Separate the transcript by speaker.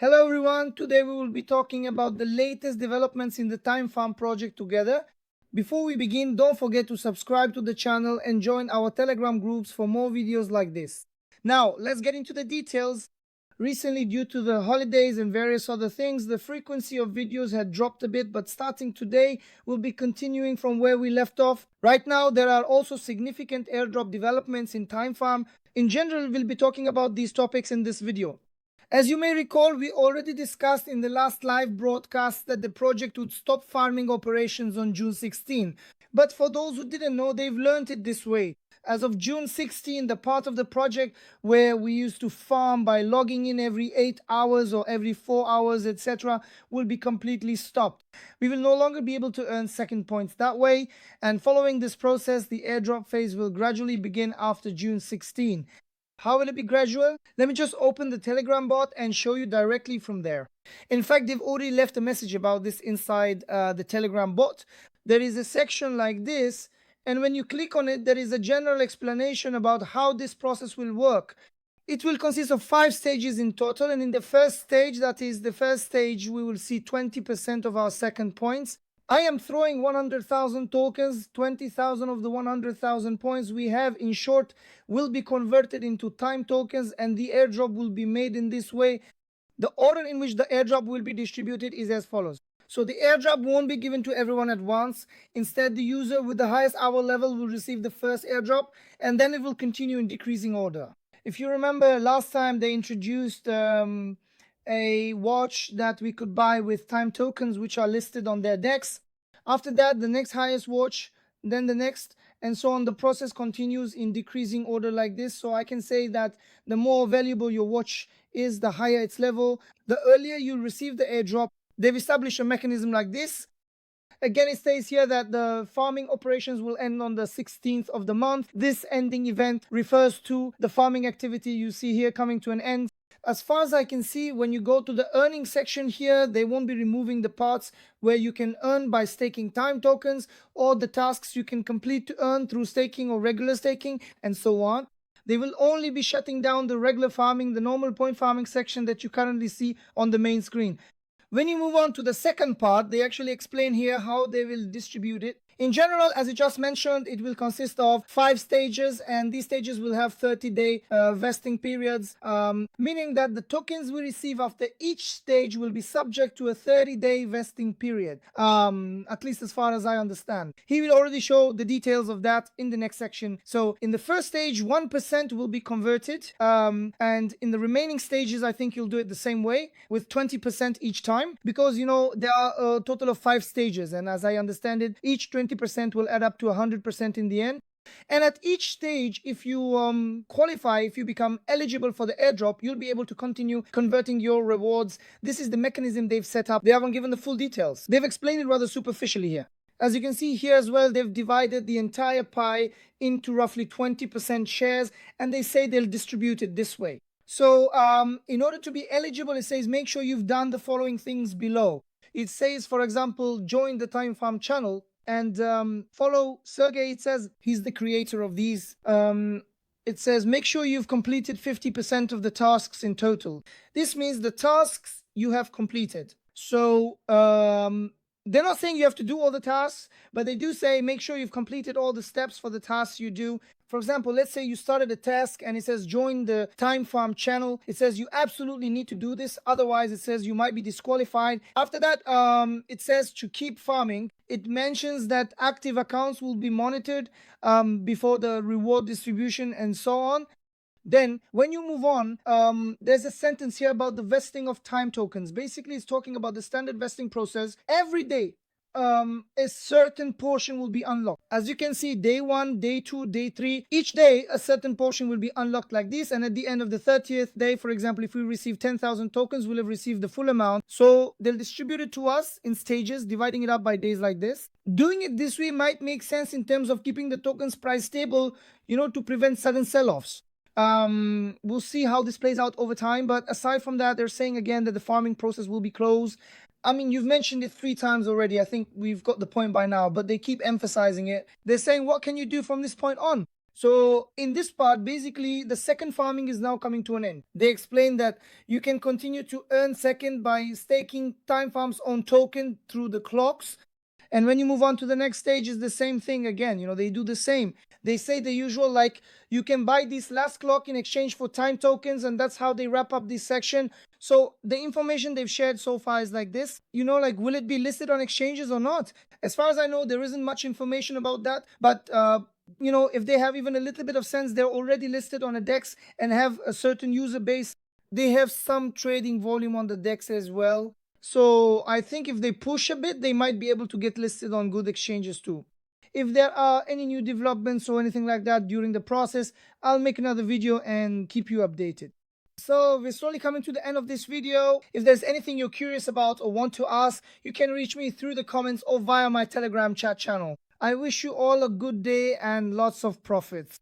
Speaker 1: Hello everyone, today we will be talking about the latest developments in the Time Farm project together. Before we begin, don't forget to subscribe to the channel and join our Telegram groups for more videos like this. Now, let's get into the details. Recently, due to the holidays and various other things, the frequency of videos had dropped a bit, but starting today, we'll be continuing from where we left off. Right now, there are also significant airdrop developments in Time Farm. In general, we'll be talking about these topics in this video. As you may recall, we already discussed in the last live broadcast that the project would stop farming operations on June 16. But for those who didn't know, they've learned it this way. As of June 16, the part of the project where we used to farm by logging in every 8 hours or every 4 hours, etc., will be completely stopped. We will no longer be able to earn second points that way, and following this process, the airdrop phase will gradually begin after June 16. How will it be gradual? Let me just open the Telegram bot and show you directly from there. In fact, they've already left a message about this inside the Telegram bot. There is a section like this, and when you click on it, there is a general explanation about how this process will work. It will consist of 5 stages in total, and in the first stage, that is the first stage, we will see 20% of our second points. I am throwing 100,000 tokens, 20,000 of the 100,000 points we have, in short, will be converted into time tokens, and the airdrop will be made in this way. The order in which the airdrop will be distributed is as follows. So the airdrop won't be given to everyone at once. Instead, the user with the highest hour level will receive the first airdrop, and then it will continue in decreasing order. If you remember last time, they introduced a watch that we could buy with time tokens which are listed on their decks. After that, the next highest watch, then the next, and so on. The process continues in decreasing order like this. So I can say that the more valuable your watch is, the higher its level. The earlier you receive the airdrop, they've established a mechanism like this. Again, it says here that the farming operations will end on the 16th of the month. This ending event refers to the farming activity you see here coming to an end. As far as I can see, when you go to the earning section here, they won't be removing the parts where you can earn by staking time tokens, or the tasks you can complete to earn through staking or regular staking, and so on. They will only be shutting down the regular farming, the normal point farming section that you currently see on the main screen. When you move on to the second part, they actually explain here how they will distribute it. In general, as I just mentioned, it will consist of 5 stages, and these stages will have 30-day vesting periods, meaning that the tokens we receive after each stage will be subject to a 30-day vesting period, at least as far as I understand. He will already show the details of that in the next section. So in the first stage, 1% will be converted, and in the remaining stages, I think you'll do it the same way with 20% each time, because there are a total of 5 stages, and as I understand it, each 20% will add up to 100% in the end. And at each stage, if you qualify, if you become eligible for the airdrop, you'll be able to continue converting your rewards. This is the mechanism they've set up. They haven't given the full details. They've explained it rather superficially here. As you can see here as well, they've divided the entire pie into roughly 20% shares, and they say they'll distribute it this way. So in order to be eligible, it says make sure you've done the following things below. It says, for example, join the Time Farm channel and follow Sergey. It says he's the creator of these. It says make sure you've completed 50% of the tasks in total. This means the tasks you have completed. So they're not saying you have to do all the tasks, but they do say make sure you've completed all the steps for the tasks you do. For example, let's say you started a task and it says join the Time Farm channel. It says you absolutely need to do this. Otherwise, it says you might be disqualified. After that, it says to keep farming. It mentions that active accounts will be monitored before the reward distribution and so on. Then when you move on, there's a sentence here about the vesting of time tokens. Basically, it's talking about the standard vesting process. Every day, a certain portion will be unlocked. As you can see, day 1, day 2, day 3, each day a certain portion will be unlocked like this, and at the end of the 30th day, for example, if we receive 10,000 tokens, we'll have received the full amount. So they'll distribute it to us in stages, dividing it up by days like this. Doing it this way might make sense in terms of keeping the tokens price stable, to prevent sudden sell-offs. We'll see how this plays out over time, but aside from that, they're saying again that the farming process will be closed. I mean, you've mentioned it 3 times already. I think we've got the point by now, but they keep emphasizing it. They're saying, what can you do from this point on? So in this part, basically the second farming is now coming to an end. They explain that you can continue to earn second by staking time farms on token through the clocks. And when you move on to the next stage, is the same thing again. They do the same. They say the usual, like you can buy this last clock in exchange for time tokens, and that's how they wrap up this section. So the information they've shared so far is like this. Like, will it be listed on exchanges or not? As far as I know, there isn't much information about that. But if they have even a little bit of sense, they're already listed on a DEX and have a certain user base. They have some trading volume on the DEX as well. So I think if they push a bit, they might be able to get listed on good exchanges too. If there are any new developments or anything like that during the process, I'll make another video and keep you updated. So we're slowly coming to the end of this video. If there's anything you're curious about or want to ask, you can reach me through the comments or via my Telegram chat channel. I wish you all a good day and lots of profits.